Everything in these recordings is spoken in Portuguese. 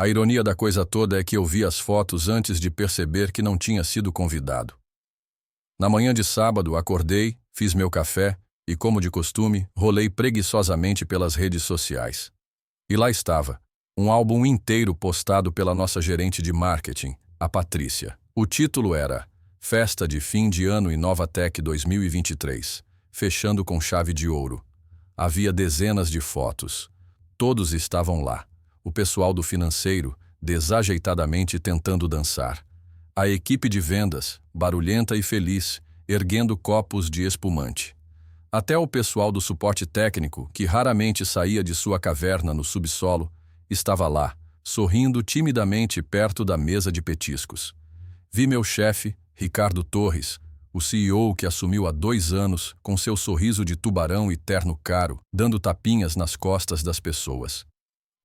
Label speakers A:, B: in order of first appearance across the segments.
A: A ironia da coisa toda é que eu vi as fotos antes de perceber que não tinha sido convidado. Na manhã de sábado, acordei, fiz meu café e, como de costume, rolei preguiçosamente pelas redes sociais. E lá estava, um álbum inteiro postado pela nossa gerente de marketing, a Patrícia. O título era Festa de Fim de Ano Inovatec 2023, fechando com chave de ouro. Havia dezenas de fotos. Todos estavam lá. O pessoal do financeiro, desajeitadamente tentando dançar. A equipe de vendas, barulhenta e feliz, erguendo copos de espumante. Até o pessoal do suporte técnico, que raramente saía de sua caverna no subsolo, estava lá, sorrindo timidamente perto da mesa de petiscos. Vi meu chefe, Ricardo Torres, o CEO que assumiu há 2 anos, com seu sorriso de tubarão e terno caro, dando tapinhas nas costas das pessoas.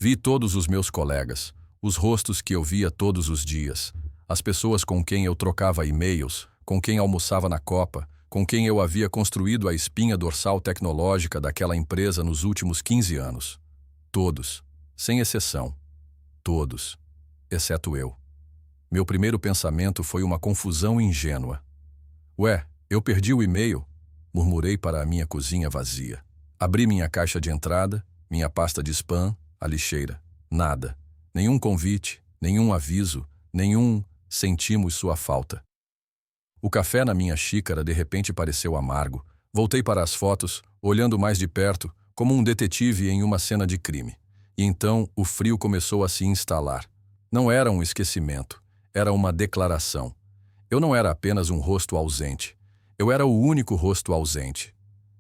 A: Vi todos os meus colegas, os rostos que eu via todos os dias, as pessoas com quem eu trocava e-mails, com quem almoçava na copa, com quem eu havia construído a espinha dorsal tecnológica daquela empresa nos últimos 15 anos. Todos, sem exceção. Todos, exceto eu. Meu primeiro pensamento foi uma confusão ingênua. Ué, eu perdi o e-mail? Murmurei para a minha cozinha vazia. Abri minha caixa de entrada, minha pasta de spam, a lixeira. Nada. Nenhum convite, nenhum aviso, nenhum sentimos sua falta. O café na minha xícara de repente pareceu amargo. Voltei para as fotos, olhando mais de perto, como um detetive em uma cena de crime. E então o frio começou a se instalar. Não era um esquecimento, era uma declaração. Eu não era apenas um rosto ausente. Eu era o único rosto ausente.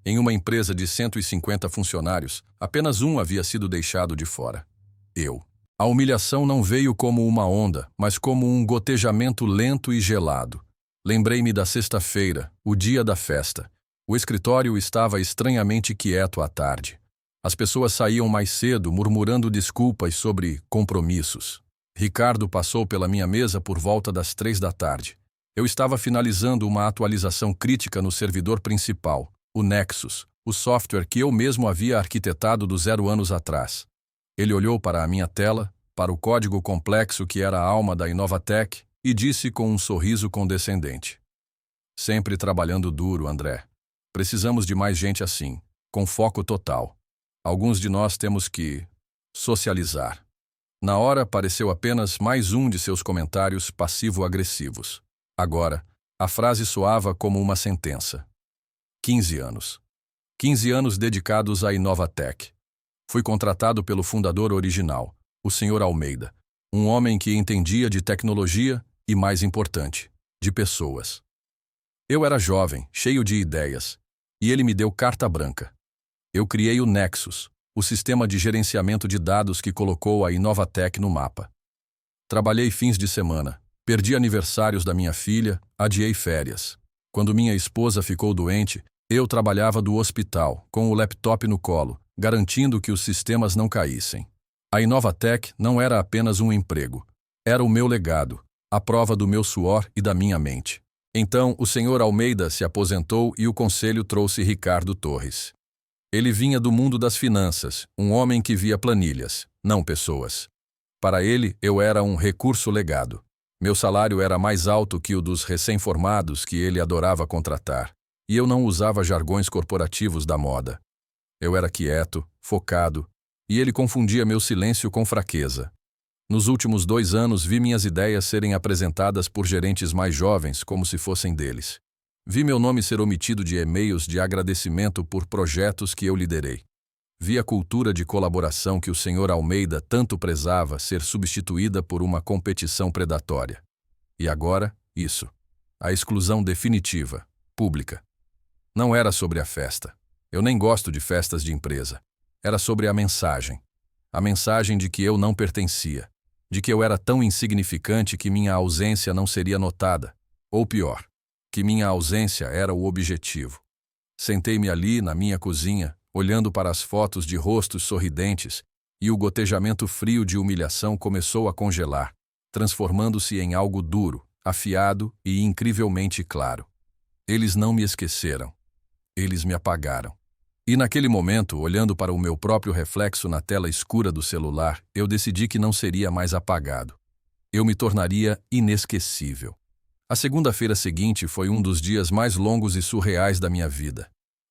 A: Em uma empresa de 150 funcionários, apenas um havia sido deixado de fora. Eu. A humilhação não veio como uma onda, mas como um gotejamento lento e gelado. Lembrei-me da sexta-feira, o dia da festa. O escritório estava estranhamente quieto à tarde. As pessoas saíam mais cedo, murmurando desculpas sobre compromissos. Ricardo passou pela minha mesa por volta das 3 da tarde. Eu estava finalizando uma atualização crítica no servidor principal, o Nexus, o software que eu mesmo havia arquitetado do 0 anos atrás. Ele olhou para a minha tela, para o código complexo que era a alma da Inovatec, e disse com um sorriso condescendente. Sempre trabalhando duro, André. Precisamos de mais gente assim, com foco total. Alguns de nós temos que socializar. Na hora pareceu apenas mais um de seus comentários passivo-agressivos. Agora, a frase soava como uma sentença. 15 anos. 15 anos dedicados à Inovatec. Fui contratado pelo fundador original, o Sr. Almeida, um homem que entendia de tecnologia e, mais importante, de pessoas. Eu era jovem, cheio de ideias, e ele me deu carta branca. Eu criei o Nexus, o sistema de gerenciamento de dados que colocou a Inovatec no mapa. Trabalhei fins de semana, perdi aniversários da minha filha, adiei férias. Quando minha esposa ficou doente, eu trabalhava do hospital, com o laptop no colo, garantindo que os sistemas não caíssem. A Inovatec não era apenas um emprego. Era o meu legado, a prova do meu suor e da minha mente. Então, o Sr. Almeida se aposentou e o conselho trouxe Ricardo Torres. Ele vinha do mundo das finanças, um homem que via planilhas, não pessoas. Para ele, eu era um recurso legado. Meu salário era mais alto que o dos recém-formados que ele adorava contratar, e eu não usava jargões corporativos da moda. Eu era quieto, focado, e ele confundia meu silêncio com fraqueza. Nos últimos 2 anos vi minhas ideias serem apresentadas por gerentes mais jovens como se fossem deles. Vi meu nome ser omitido de e-mails de agradecimento por projetos que eu liderei. Vi a cultura de colaboração que o Sr. Almeida tanto prezava ser substituída por uma competição predatória. E agora, isso. A exclusão definitiva, pública. Não era sobre a festa. Eu nem gosto de festas de empresa. Era sobre a mensagem. A mensagem de que eu não pertencia. De que eu era tão insignificante que minha ausência não seria notada. Ou pior, que minha ausência era o objetivo. Sentei-me ali na minha cozinha, olhando para as fotos de rostos sorridentes, e o gotejamento frio de humilhação começou a congelar, transformando-se em algo duro, afiado e incrivelmente claro. Eles não me esqueceram. Eles me apagaram. E naquele momento, olhando para o meu próprio reflexo na tela escura do celular, eu decidi que não seria mais apagado. Eu me tornaria inesquecível. A segunda-feira seguinte foi um dos dias mais longos e surreais da minha vida.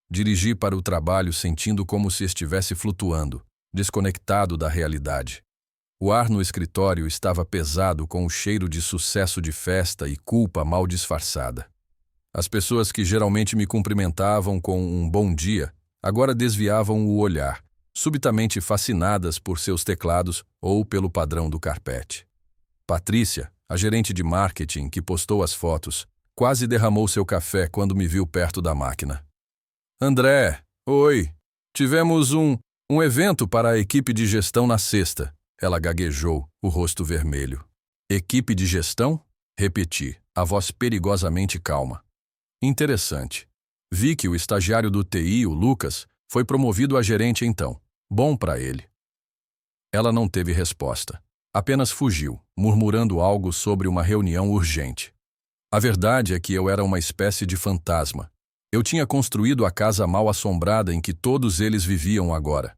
A: Dirigi para o trabalho sentindo como se estivesse flutuando, desconectado da realidade. O ar no escritório estava pesado com o cheiro de sucesso de festa e culpa mal disfarçada. As pessoas que geralmente me cumprimentavam com um bom dia, agora desviavam o olhar, subitamente fascinadas por seus teclados ou pelo padrão do carpete. Patrícia, a gerente de marketing que postou as fotos, quase derramou seu café quando me viu perto da máquina. André, oi. Tivemos um evento para a equipe de gestão na sexta. Ela gaguejou, o rosto vermelho. Equipe de gestão? Repeti, a voz perigosamente calma. Interessante. Vi que o estagiário do TI, o Lucas, foi promovido a gerente então. Bom para ele. Ela não teve resposta. Apenas fugiu, murmurando algo sobre uma reunião urgente. A verdade é que eu era uma espécie de fantasma. Eu tinha construído a casa mal-assombrada em que todos eles viviam agora.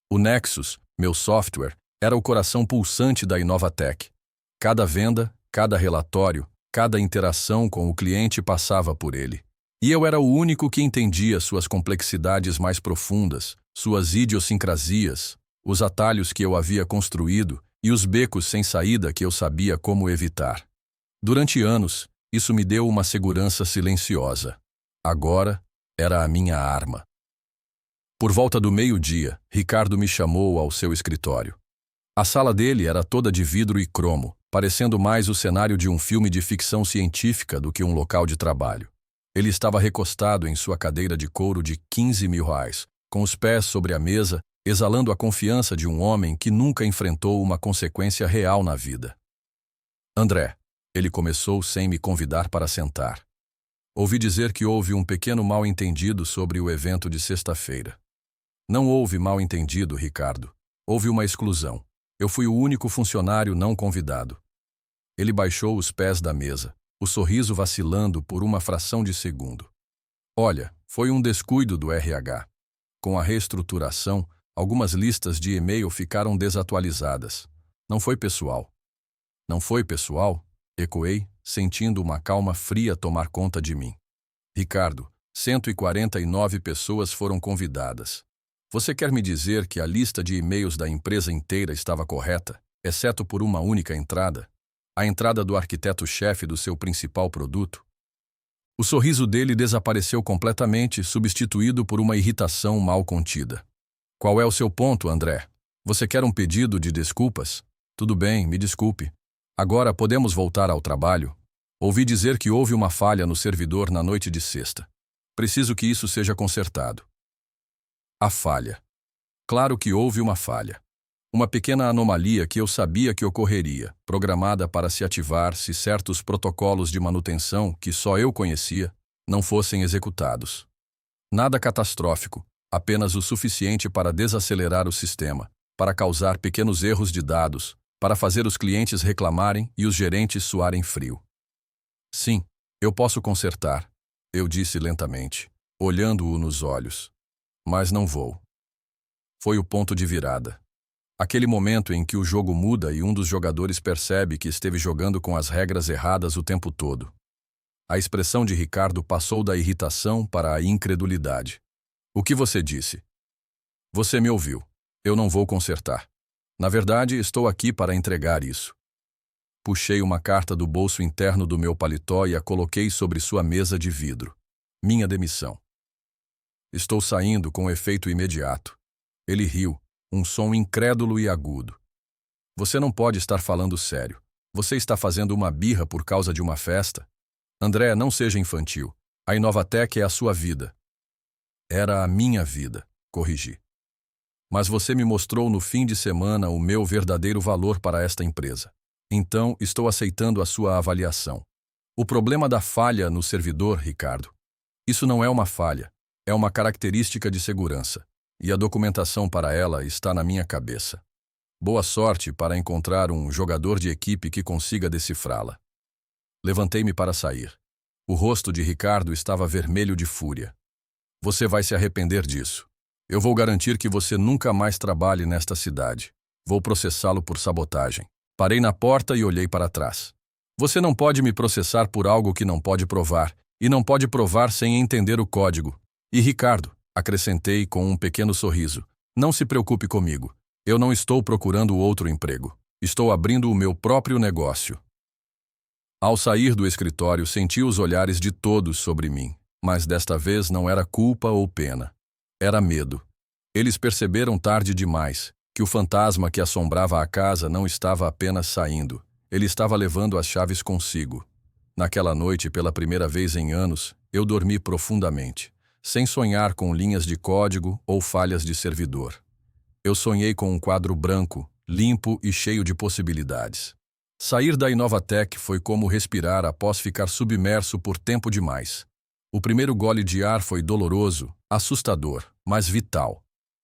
A: O Nexus, meu software, era o coração pulsante da Inovatec. Cada venda, cada relatório, cada interação com o cliente passava por ele. E eu era o único que entendia suas complexidades mais profundas, suas idiosincrasias, os atalhos que eu havia construído e os becos sem saída que eu sabia como evitar. Durante anos, isso me deu uma segurança silenciosa. Agora, era a minha arma. Por volta do meio-dia, Ricardo me chamou ao seu escritório. A sala dele era toda de vidro e cromo, parecendo mais o cenário de um filme de ficção científica do que um local de trabalho. Ele estava recostado em sua cadeira de couro de R$ 15.000, com os pés sobre a mesa, exalando a confiança de um homem que nunca enfrentou uma consequência real na vida. André, ele começou sem me convidar para sentar. Ouvi dizer que houve um pequeno mal-entendido sobre o evento de sexta-feira. Não houve mal-entendido, Ricardo. Houve uma exclusão. Eu fui o único funcionário não convidado. Ele baixou os pés da mesa, o sorriso vacilando por uma fração de segundo. Olha, foi um descuido do RH. Com a reestruturação, algumas listas de e-mail ficaram desatualizadas. Não foi pessoal. Não foi pessoal? Ecoei, sentindo uma calma fria tomar conta de mim. Ricardo, 149 pessoas foram convidadas. Você quer me dizer que a lista de e-mails da empresa inteira estava correta, exceto por uma única entrada? A entrada do arquiteto-chefe do seu principal produto? O sorriso dele desapareceu completamente, substituído por uma irritação mal contida. Qual é o seu ponto, André? Você quer um pedido de desculpas? Tudo bem, me desculpe. Agora podemos voltar ao trabalho? Ouvi dizer que houve uma falha no servidor na noite de sexta. Preciso que isso seja consertado. A falha. Claro que houve uma falha. Uma pequena anomalia que eu sabia que ocorreria, programada para se ativar se certos protocolos de manutenção, que só eu conhecia, não fossem executados. Nada catastrófico, apenas o suficiente para desacelerar o sistema, para causar pequenos erros de dados, para fazer os clientes reclamarem e os gerentes suarem frio. Sim, eu posso consertar, eu disse lentamente, olhando-o nos olhos. Mas não vou. Foi o ponto de virada. Aquele momento em que o jogo muda e um dos jogadores percebe que esteve jogando com as regras erradas o tempo todo. A expressão de Ricardo passou da irritação para a incredulidade. O que você disse? Você me ouviu. Eu não vou consertar. Na verdade, estou aqui para entregar isso. Puxei uma carta do bolso interno do meu paletó e a coloquei sobre sua mesa de vidro. Minha demissão. Estou saindo com efeito imediato. Ele riu, um som incrédulo e agudo. Você não pode estar falando sério. Você está fazendo uma birra por causa de uma festa? André, não seja infantil. A Inovatec é a sua vida. Era a minha vida, corrigi. Mas você me mostrou no fim de semana o meu verdadeiro valor para esta empresa. Então, estou aceitando a sua avaliação. O problema da falha no servidor, Ricardo. Isso não é uma falha. É uma característica de segurança, e a documentação para ela está na minha cabeça. Boa sorte para encontrar um jogador de equipe que consiga decifrá-la. Levantei-me para sair. O rosto de Ricardo estava vermelho de fúria. Você vai se arrepender disso. Eu vou garantir que você nunca mais trabalhe nesta cidade. Vou processá-lo por sabotagem. Parei na porta e olhei para trás. Você não pode me processar por algo que não pode provar, e não pode provar sem entender o código. E Ricardo, acrescentei com um pequeno sorriso, não se preocupe comigo. Eu não estou procurando outro emprego. Estou abrindo o meu próprio negócio. Ao sair do escritório, senti os olhares de todos sobre mim, mas desta vez não era culpa ou pena. Era medo. Eles perceberam tarde demais que o fantasma que assombrava a casa não estava apenas saindo, ele estava levando as chaves consigo. Naquela noite, pela primeira vez em anos, eu dormi profundamente, sem sonhar com linhas de código ou falhas de servidor. Eu sonhei com um quadro branco, limpo e cheio de possibilidades. Sair da Inovatec foi como respirar após ficar submerso por tempo demais. O primeiro gole de ar foi doloroso, assustador, mas vital.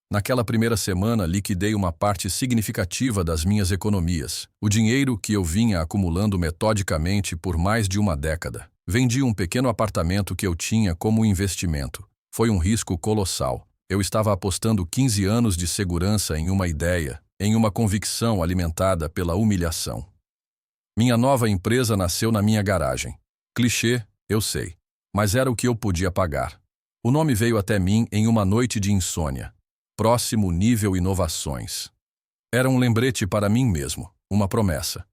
A: Naquela primeira semana, liquidei uma parte significativa das minhas economias, o dinheiro que eu vinha acumulando metodicamente por mais de uma década. Vendi um pequeno apartamento que eu tinha como investimento. Foi um risco colossal. Eu estava apostando 15 anos de segurança em uma ideia, em uma convicção alimentada pela humilhação. Minha nova empresa nasceu na minha garagem. Clichê, eu sei, mas era o que eu podia pagar. O nome veio até mim em uma noite de insônia. Próximo nível inovações. Era um lembrete para mim mesmo, uma promessa.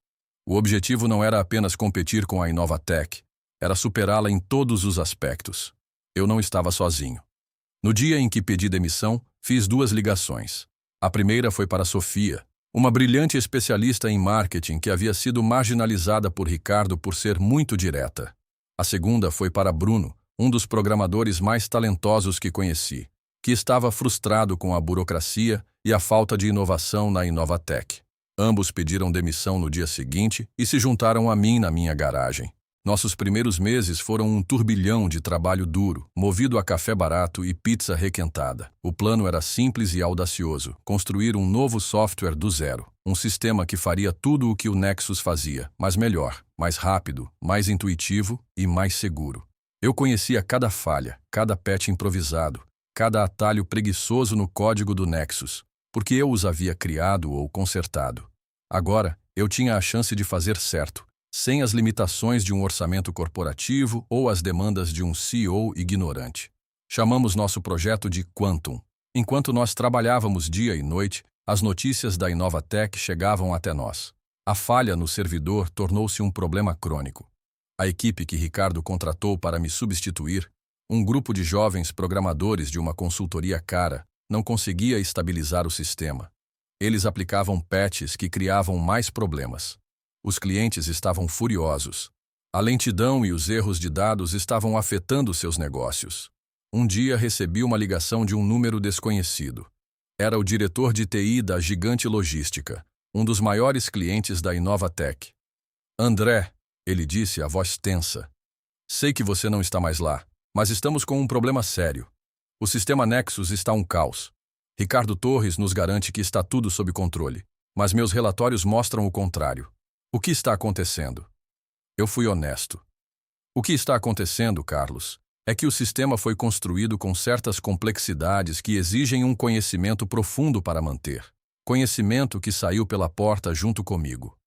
A: O objetivo não era apenas competir com a Inovatec, era superá-la em todos os aspectos. Eu não estava sozinho. No dia em que pedi demissão, fiz 2 ligações. A primeira foi para Sofia, uma brilhante especialista em marketing que havia sido marginalizada por Ricardo por ser muito direta. A segunda foi para Bruno, um dos programadores mais talentosos que conheci, que estava frustrado com a burocracia e a falta de inovação na Inovatec. Ambos pediram demissão no dia seguinte e se juntaram a mim na minha garagem. Nossos primeiros meses foram um turbilhão de trabalho duro, movido a café barato e pizza requentada. O plano era simples e audacioso: construir um novo software do zero. Um sistema que faria tudo o que o Nexus fazia, mas melhor, mais rápido, mais intuitivo e mais seguro. Eu conhecia cada falha, cada patch improvisado, cada atalho preguiçoso no código do Nexus, porque eu os havia criado ou consertado. Agora, eu tinha a chance de fazer certo, sem as limitações de um orçamento corporativo ou as demandas de um CEO ignorante. Chamamos nosso projeto de Quantum. Enquanto nós trabalhávamos dia e noite, as notícias da Inovatec chegavam até nós. A falha no servidor tornou-se um problema crônico. A equipe que Ricardo contratou para me substituir, um grupo de jovens programadores de uma consultoria cara, não conseguia estabilizar o sistema. Eles aplicavam patches que criavam mais problemas. Os clientes estavam furiosos. A lentidão e os erros de dados estavam afetando seus negócios. Um dia recebi uma ligação de um número desconhecido. Era o diretor de TI da Gigante Logística, um dos maiores clientes da Inovatec. André, ele disse, a voz tensa. Sei que você não está mais lá, mas estamos com um problema sério. O sistema Nexus está um caos. Ricardo Torres nos garante que está tudo sob controle, mas meus relatórios mostram o contrário. O que está acontecendo? Eu fui honesto. O que está acontecendo, Carlos, é que o sistema foi construído com certas complexidades que exigem um conhecimento profundo para manter. Conhecimento que saiu pela porta junto comigo.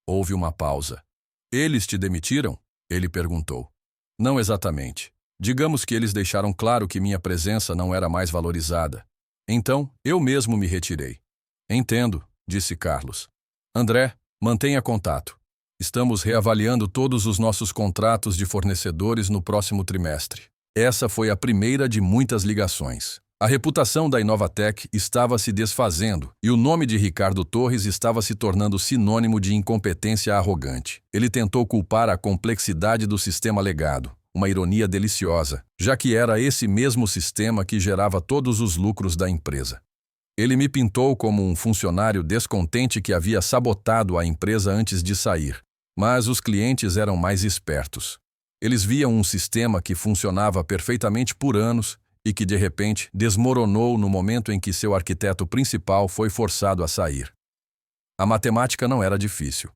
A: Houve uma pausa. Eles te demitiram? Ele perguntou. Não exatamente. Digamos que eles deixaram claro que minha presença não era mais valorizada. Então, eu mesmo me retirei. Entendo, disse Carlos. André, mantenha contato. Estamos reavaliando todos os nossos contratos de fornecedores no próximo trimestre. Essa foi a primeira de muitas ligações. A reputação da Inovatec estava se desfazendo e o nome de Ricardo Torres estava se tornando sinônimo de incompetência arrogante. Ele tentou culpar a complexidade do sistema legado, uma ironia deliciosa, já que era esse mesmo sistema que gerava todos os lucros da empresa. Ele me pintou como um funcionário descontente que havia sabotado a empresa antes de sair, mas os clientes eram mais espertos. Eles viam um sistema que funcionava perfeitamente por anos e que, de repente, desmoronou no momento em que seu arquiteto principal foi forçado a sair. A matemática não era difícil.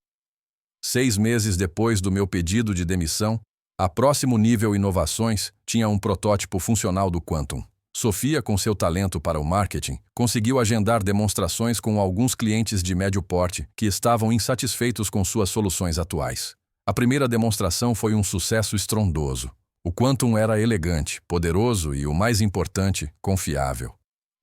A: 6 meses depois do meu pedido de demissão, a Próximo Nível Inovações tinha um protótipo funcional do Quantum. Sofia, com seu talento para o marketing, conseguiu agendar demonstrações com alguns clientes de médio porte que estavam insatisfeitos com suas soluções atuais. A primeira demonstração foi um sucesso estrondoso. O Quantum era elegante, poderoso e, o mais importante, confiável.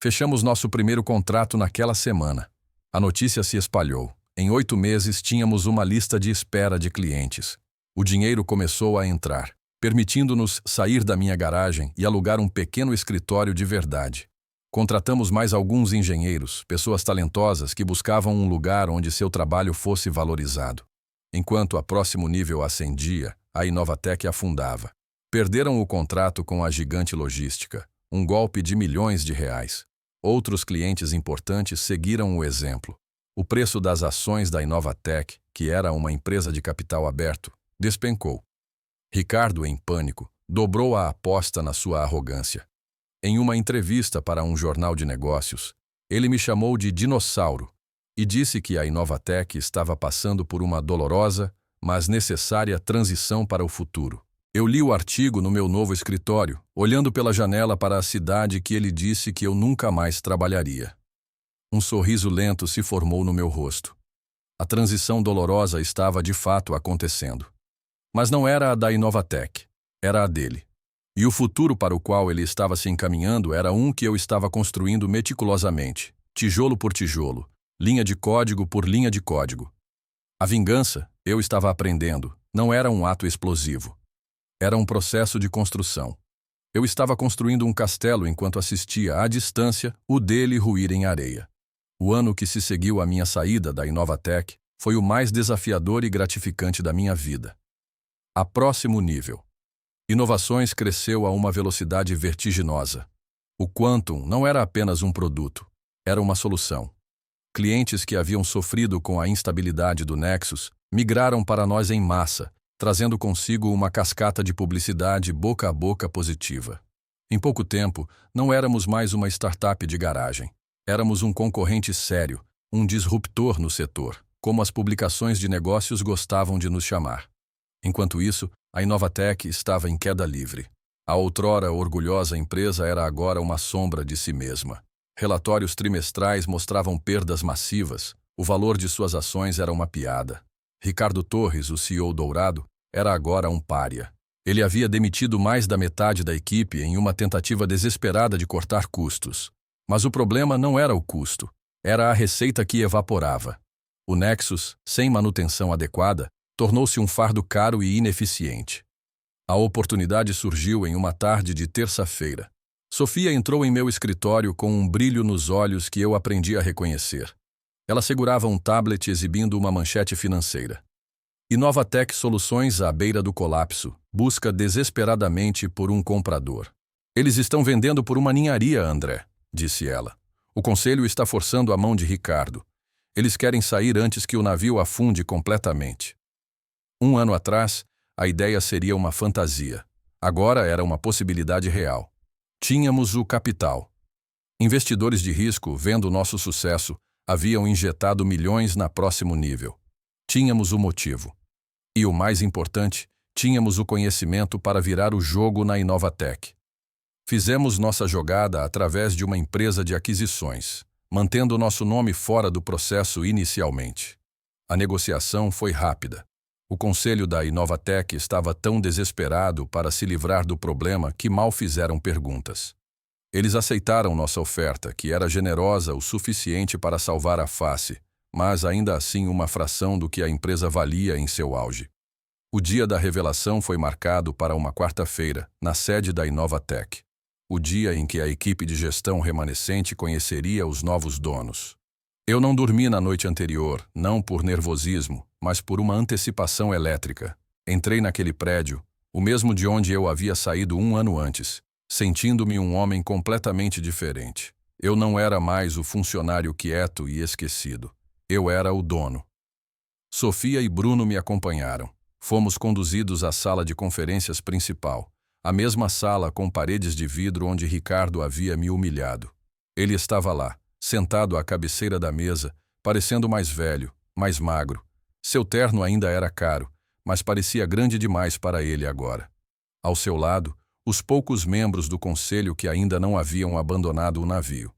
A: Fechamos nosso primeiro contrato naquela semana. A notícia se espalhou. Em 8 meses, tínhamos uma lista de espera de clientes. O dinheiro começou a entrar, permitindo-nos sair da minha garagem e alugar um pequeno escritório de verdade. Contratamos mais alguns engenheiros, pessoas talentosas que buscavam um lugar onde seu trabalho fosse valorizado. Enquanto a próximo nível ascendia, a Inovatec afundava. Perderam o contrato com a gigante logística, um golpe de milhões de reais. Outros clientes importantes seguiram o exemplo. O preço das ações da Inovatec, que era uma empresa de capital aberto, despencou. Ricardo, em pânico, dobrou a aposta na sua arrogância. Em uma entrevista para um jornal de negócios, ele me chamou de dinossauro e disse que a Inovatec estava passando por uma dolorosa, mas necessária transição para o futuro. Eu li o artigo no meu novo escritório, olhando pela janela para a cidade que ele disse que eu nunca mais trabalharia. Um sorriso lento se formou no meu rosto. A transição dolorosa estava de fato acontecendo. Mas não era a da Inovatec, era a dele. E o futuro para o qual ele estava se encaminhando era um que eu estava construindo meticulosamente, tijolo por tijolo, linha de código por linha de código. A vingança, eu estava aprendendo, não era um ato explosivo. Era um processo de construção. Eu estava construindo um castelo enquanto assistia à distância o dele ruir em areia. O ano que se seguiu à minha saída da Inovatec foi o mais desafiador e gratificante da minha vida. A próximo nível. Inovações cresceu a uma velocidade vertiginosa. O Quantum não era apenas um produto, era uma solução. Clientes que haviam sofrido com a instabilidade do Nexus migraram para nós em massa, trazendo consigo uma cascata de publicidade boca a boca positiva. Em pouco tempo, não éramos mais uma startup de garagem. Éramos um concorrente sério, um disruptor no setor, como as publicações de negócios gostavam de nos chamar. Enquanto isso, a Inovatec estava em queda livre. A outrora orgulhosa empresa era agora uma sombra de si mesma. Relatórios trimestrais mostravam perdas massivas, o valor de suas ações era uma piada. Ricardo Torres, o CEO dourado, era agora um pária. Ele havia demitido mais da metade da equipe em uma tentativa desesperada de cortar custos. Mas o problema não era o custo, era a receita que evaporava. O Nexus, sem manutenção adequada, tornou-se um fardo caro e ineficiente. A oportunidade surgiu em uma tarde de terça-feira. Sofia entrou em meu escritório com um brilho nos olhos que eu aprendi a reconhecer. Ela segurava um tablet exibindo uma manchete financeira. Inovatec Soluções à beira do colapso, busca desesperadamente por um comprador. Eles estão vendendo por uma ninharia, André, disse ela. O conselho está forçando a mão de Ricardo. Eles querem sair antes que o navio afunde completamente. 1 ano atrás, a ideia seria uma fantasia. Agora era uma possibilidade real. Tínhamos o capital. Investidores de risco, vendo nosso sucesso, haviam injetado milhões na próximo nível. Tínhamos o motivo. E o mais importante, tínhamos o conhecimento para virar o jogo na Inovatec. Fizemos nossa jogada através de uma empresa de aquisições, mantendo nosso nome fora do processo inicialmente. A negociação foi rápida. O conselho da Inovatec estava tão desesperado para se livrar do problema que mal fizeram perguntas. Eles aceitaram nossa oferta, que era generosa o suficiente para salvar a face, mas ainda assim uma fração do que a empresa valia em seu auge. O dia da revelação foi marcado para uma quarta-feira, na sede da Inovatec. O dia em que a equipe de gestão remanescente conheceria os novos donos. Eu não dormi na noite anterior, não por nervosismo, mas por uma antecipação elétrica. Entrei naquele prédio, o mesmo de onde eu havia saído 1 ano antes, sentindo-me um homem completamente diferente. Eu não era mais o funcionário quieto e esquecido. Eu era o dono. Sofia e Bruno me acompanharam. Fomos conduzidos à sala de conferências principal, a mesma sala com paredes de vidro onde Ricardo havia me humilhado. Ele estava lá, sentado à cabeceira da mesa, parecendo mais velho, mais magro. Seu terno ainda era caro, mas parecia grande demais para ele agora. Ao seu lado, os poucos membros do conselho que ainda não haviam abandonado o navio.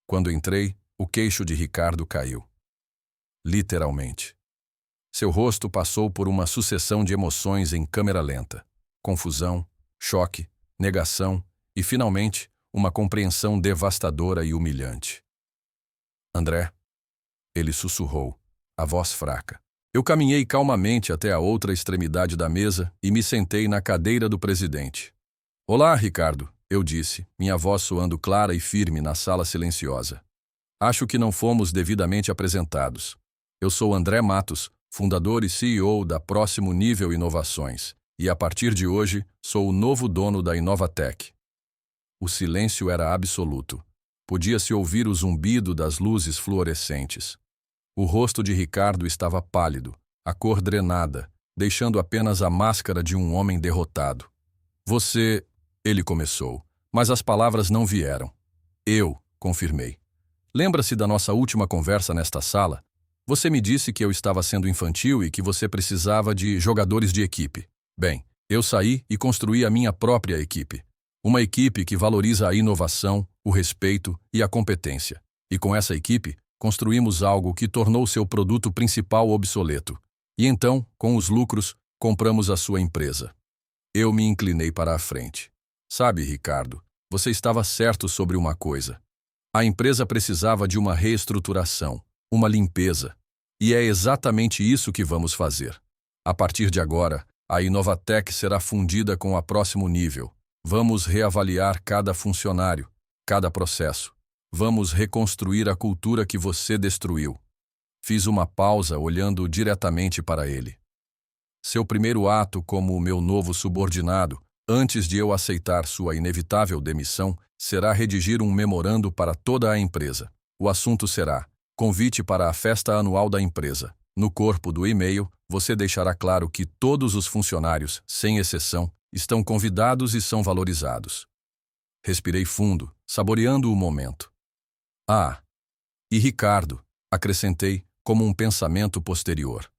A: Quando entrei, o queixo de Ricardo caiu. Literalmente. Seu rosto passou por uma sucessão de emoções em câmera lenta. Confusão, choque, negação e, finalmente, uma compreensão devastadora e humilhante. André, ele sussurrou, a voz fraca. Eu caminhei calmamente até a outra extremidade da mesa e me sentei na cadeira do presidente. Olá, Ricardo, eu disse, minha voz soando clara e firme na sala silenciosa. Acho que não fomos devidamente apresentados. Eu sou André Matos, fundador e CEO da Próximo Nível Inovações, e a partir de hoje sou o novo dono da Inovatec. O silêncio era absoluto. Podia-se ouvir o zumbido das luzes fluorescentes. O rosto de Ricardo estava pálido, a cor drenada, deixando apenas a máscara de um homem derrotado. Você... ele começou, mas as palavras não vieram. Eu, confirmei. Lembra-se da nossa última conversa nesta sala? Você me disse que eu estava sendo infantil e que você precisava de jogadores de equipe. Bem, eu saí e construí a minha própria equipe. Uma equipe que valoriza a inovação, o respeito e a competência. E com essa equipe, construímos algo que tornou seu produto principal obsoleto. E então, com os lucros, compramos a sua empresa. Eu me inclinei para a frente. Sabe, Ricardo, você estava certo sobre uma coisa. A empresa precisava de uma reestruturação, uma limpeza. E é exatamente isso que vamos fazer. A partir de agora, a Inovatec será fundida com a Próximo Nível. Vamos reavaliar cada funcionário, cada processo. Vamos reconstruir a cultura que você destruiu. Fiz uma pausa olhando diretamente para ele. Seu primeiro ato como o meu novo subordinado, antes de eu aceitar sua inevitável demissão, será redigir um memorando para toda a empresa. O assunto será: convite para a festa anual da empresa. No corpo do e-mail, você deixará claro que todos os funcionários, sem exceção, estão convidados e são valorizados. Respirei fundo, saboreando o momento. Ah, e Ricardo, acrescentei, como um pensamento posterior.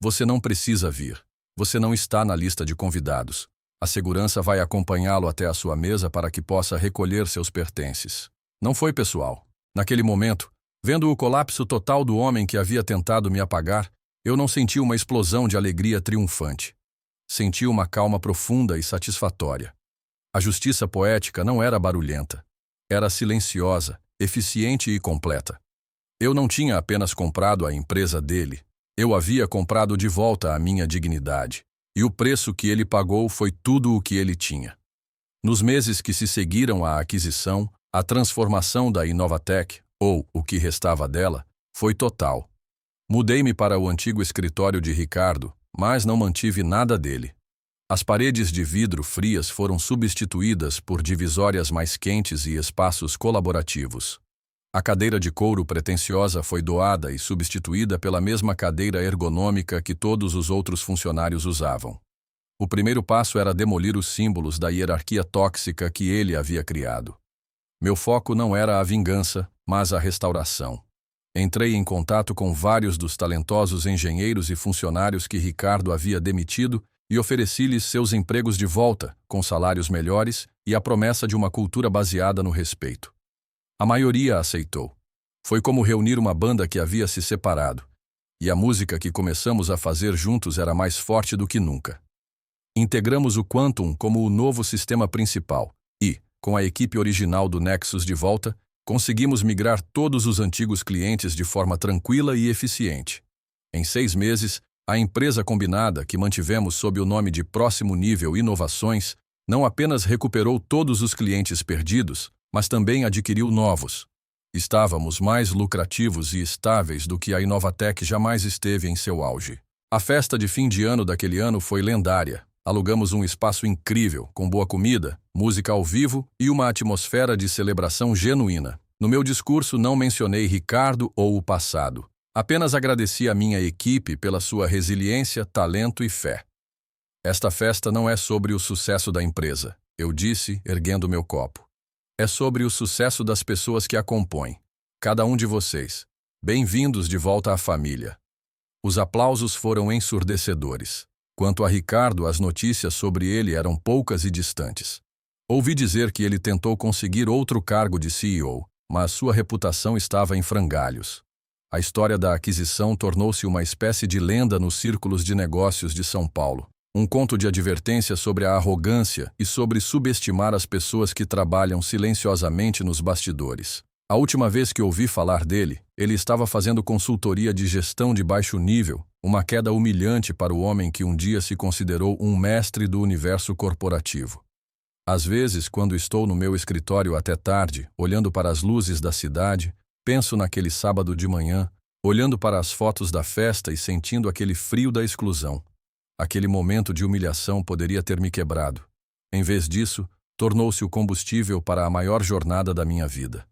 A: Você não precisa vir. Você não está na lista de convidados. A segurança vai acompanhá-lo até a sua mesa para que possa recolher seus pertences. Não foi pessoal. Naquele momento, vendo o colapso total do homem que havia tentado me apagar, eu não senti uma explosão de alegria triunfante. Senti uma calma profunda e satisfatória. A justiça poética não era barulhenta. Era silenciosa, eficiente e completa. Eu não tinha apenas comprado a empresa dele. Eu havia comprado de volta a minha dignidade. E o preço que ele pagou foi tudo o que ele tinha. Nos meses que se seguiram à aquisição, a transformação da Inovatec, ou o que restava dela, foi total. Mudei-me para o antigo escritório de Ricardo, mas não mantive nada dele. As paredes de vidro frias foram substituídas por divisórias mais quentes e espaços colaborativos. A cadeira de couro pretensiosa foi doada e substituída pela mesma cadeira ergonômica que todos os outros funcionários usavam. O primeiro passo era demolir os símbolos da hierarquia tóxica que ele havia criado. Meu foco não era a vingança, mas a restauração. Entrei em contato com vários dos talentosos engenheiros e funcionários que Ricardo havia demitido e ofereci-lhes seus empregos de volta, com salários melhores e a promessa de uma cultura baseada no respeito. A maioria aceitou. Foi como reunir uma banda que havia se separado, e a música que começamos a fazer juntos era mais forte do que nunca. Integramos o Quantum como o novo sistema principal e, com a equipe original do Nexus de volta, conseguimos migrar todos os antigos clientes de forma tranquila e eficiente. Em 6 meses, a empresa combinada, que mantivemos sob o nome de Próximo Nível Inovações, não apenas recuperou todos os clientes perdidos, mas também adquiriu novos. Estávamos mais lucrativos e estáveis do que a Inovatec jamais esteve em seu auge. A festa de fim de ano daquele ano foi lendária. Alugamos um espaço incrível, com boa comida, música ao vivo e uma atmosfera de celebração genuína. No meu discurso não mencionei Ricardo ou o passado. Apenas agradeci a minha equipe pela sua resiliência, talento e fé. Esta festa não é sobre o sucesso da empresa, eu disse, erguendo meu copo. É sobre o sucesso das pessoas que a compõem. Cada um de vocês. Bem-vindos de volta à família. Os aplausos foram ensurdecedores. Quanto a Ricardo, as notícias sobre ele eram poucas e distantes. Ouvi dizer que ele tentou conseguir outro cargo de CEO, mas sua reputação estava em frangalhos. A história da aquisição tornou-se uma espécie de lenda nos círculos de negócios de São Paulo. Um conto de advertência sobre a arrogância e sobre subestimar as pessoas que trabalham silenciosamente nos bastidores. A última vez que ouvi falar dele, ele estava fazendo consultoria de gestão de baixo nível, uma queda humilhante para o homem que um dia se considerou um mestre do universo corporativo. Às vezes, quando estou no meu escritório até tarde, olhando para as luzes da cidade, penso naquele sábado de manhã, olhando para as fotos da festa e sentindo aquele frio da exclusão. Aquele momento de humilhação poderia ter me quebrado. Em vez disso, tornou-se o combustível para a maior jornada da minha vida.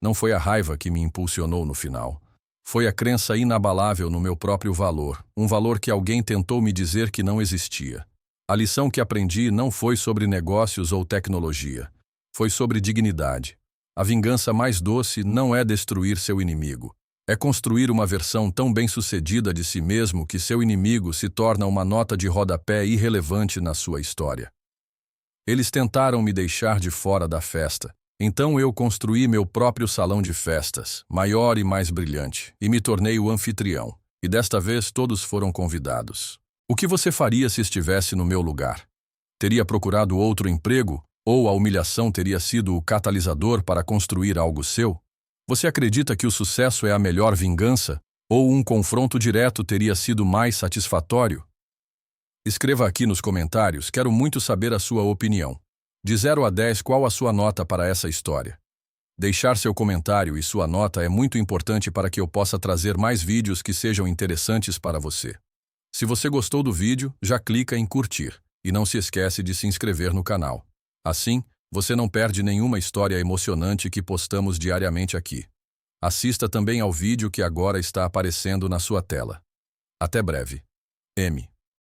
A: Não foi a raiva que me impulsionou no final. Foi a crença inabalável no meu próprio valor, um valor que alguém tentou me dizer que não existia. A lição que aprendi não foi sobre negócios ou tecnologia. Foi sobre dignidade. A vingança mais doce não é destruir seu inimigo. É construir uma versão tão bem-sucedida de si mesmo que seu inimigo se torna uma nota de rodapé irrelevante na sua história. Eles tentaram me deixar de fora da festa. Então eu construí meu próprio salão de festas, maior e mais brilhante, e me tornei o anfitrião. E desta vez todos foram convidados. O que você faria se estivesse no meu lugar? Teria procurado outro emprego? Ou a humilhação teria sido o catalisador para construir algo seu? Você acredita que o sucesso é a melhor vingança? Ou um confronto direto teria sido mais satisfatório? Escreva aqui nos comentários, quero muito saber a sua opinião. De 0 a 10, qual a sua nota para essa história? Deixar seu comentário e sua nota é muito importante para que eu possa trazer mais vídeos que sejam interessantes para você. Se você gostou do vídeo, já clica em curtir e não se esquece de se inscrever no canal. Assim, você não perde nenhuma história emocionante que postamos diariamente aqui. Assista também ao vídeo que agora está aparecendo na sua tela. Até breve. M.